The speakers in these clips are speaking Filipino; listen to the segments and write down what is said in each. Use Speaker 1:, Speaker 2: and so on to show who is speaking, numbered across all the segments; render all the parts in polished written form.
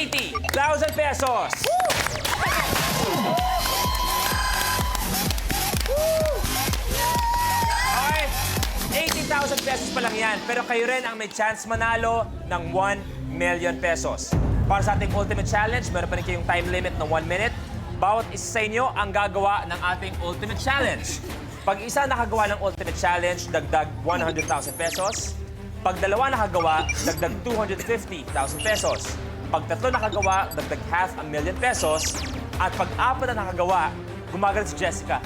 Speaker 1: 80,000 pesos. Okay, 80,000 pesos pa lang yan. Pero kayo rin ang may chance manalo ng 1 million pesos. Para sa ating Ultimate Challenge, meron pa rin kayong time limit ng 1 minute. Bawat isa sa inyo ang gagawa ng ating Ultimate Challenge. Pag isa nakagawa ng Ultimate Challenge, dagdag 100,000 pesos. Pag dalawa nakagawa, dagdag 250,000 pesos. Pag tatlo nakagawa, dagdag 500,000 pesos. At pag apat na nakagawa, gumagana si Jessica.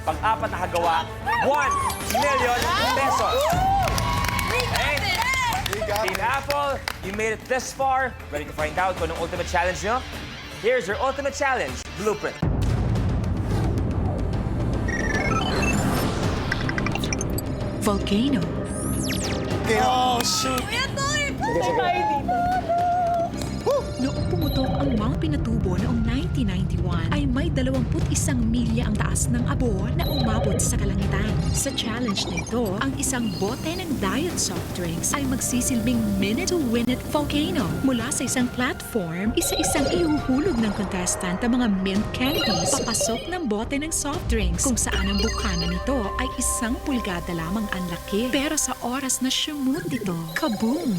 Speaker 1: Pag apat nakagawa, 1 million pesos. Okay? Team Apple, you made it this far. Ready to find out kung anong Ultimate Challenge nyo? Here's your Ultimate Challenge Blueprint.
Speaker 2: Volcano.
Speaker 3: Oh, shoot.
Speaker 2: Noong pumutok ang Mount Pinatubo noong 1991, ay may 21 milya ang taas ng abo na umabot sa kalangitan. Sa challenge na ito, ang isang bote ng diet soft drinks ay magsisilbing minute-to-win-it volcano. Mula sa isang platform, isa-isang ihuhulog ng contestant ang mga mint candies papasok ng bote ng soft drinks, kung saan ang bukana nito ay 1 pulgada lamang ang laki. Pero sa oras na sumut ito, kaboom!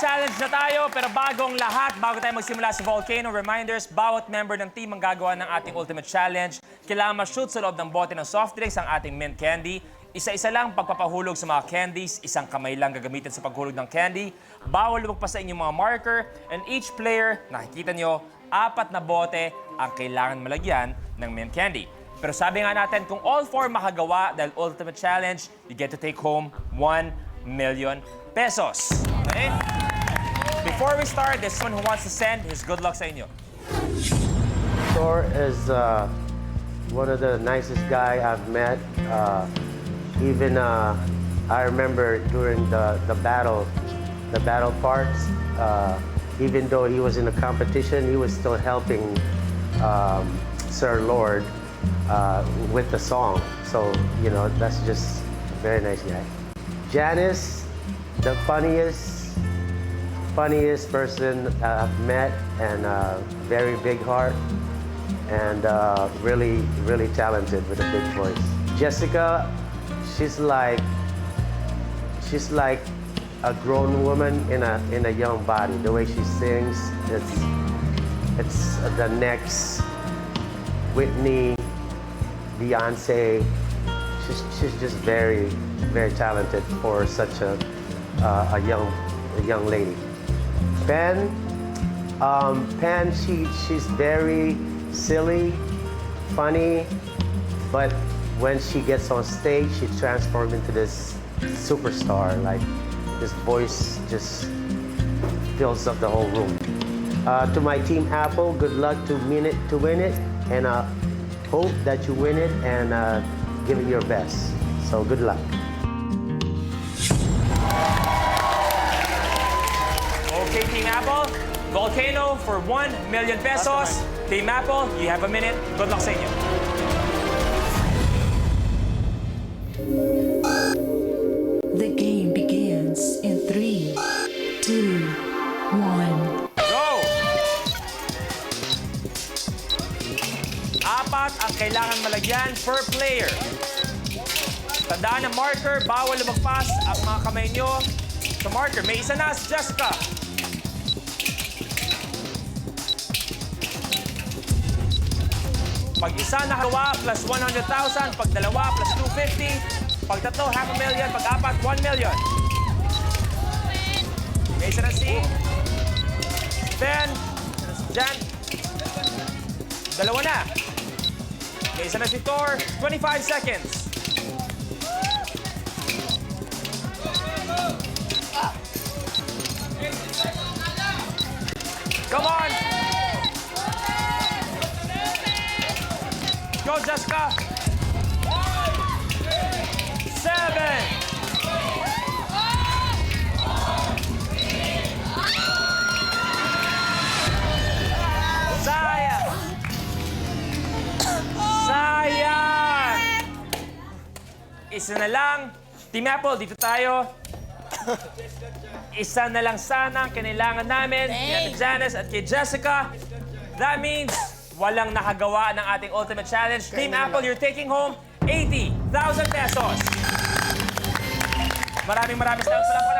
Speaker 1: Challenge na tayo, pero bagong lahat, bago tayo magsimula sa Volcano Reminders, bawat member ng team ang gagawa ng ating Ultimate Challenge. Kailangan ma-shoot sa loob ng bote ng soft drinks ang ating mint candy. Isa-isa lang pagpapahulog sa mga candies, isang kamay lang gagamitin sa paghulog ng candy. Bawal lumagpas sa inyong mga marker, and each player, nakikita nyo, 4 na bote ang kailangan malagyan ng mint candy. Pero sabi nga natin, kung all 4 makagawa dahil Ultimate Challenge, you get to take home 1 million pesos. Okay? Before we start, there's someone who wants to send his good luck sa inyo.
Speaker 4: Thor is one of the nicest guy I've met. I remember during the battle parts, even though he was in a competition, he was still helping Sir Lord with the song. So, you know, that's just a very nice guy. Janice, the funniest person I've met, and very big heart, and really talented with a big voice. Jessica, she's like a grown woman in a young body. The way she sings, it's the next Whitney, Beyonce. She's just very talented for such a young lady. Pen, she's very silly, funny, but when she gets on stage, she transforms into this superstar. Like, this voice just fills up the whole room. To my team Apple, good luck to win it, and hope that you win it and give it your best. So good luck.
Speaker 1: Okay, Team Apple, Volcano for 1 million pesos. Team Apple, you have a minute. Good luck sa inyo.
Speaker 2: The game begins in 3, 2, 1.
Speaker 1: Go! 4 ang kailangan malagyan per player. Tandaan ang marker, bawal lumagpas ang mga kamay nyo sa marker. May isa na si Jessica. Pag isa nakagawa, plus 100,000. Pag dalawa, plus 250. Pag tatlo, 500,000. Pag apat, 1 million. May isa na si Ben. Isa na si Jan. Dalawa na. May isa na si Thor. 25 seconds. Come on! Go, Jessica! 7! Sayang! Sayang! Isa na lang. Team Apple, dito tayo. Isa na lang sana ang kinailangan namin, kay Ate Janice at kay Jessica. That means walang nakagawa ng ating Ultimate Challenge. Team Apple, you're taking home 80,000 pesos. Maraming salamat.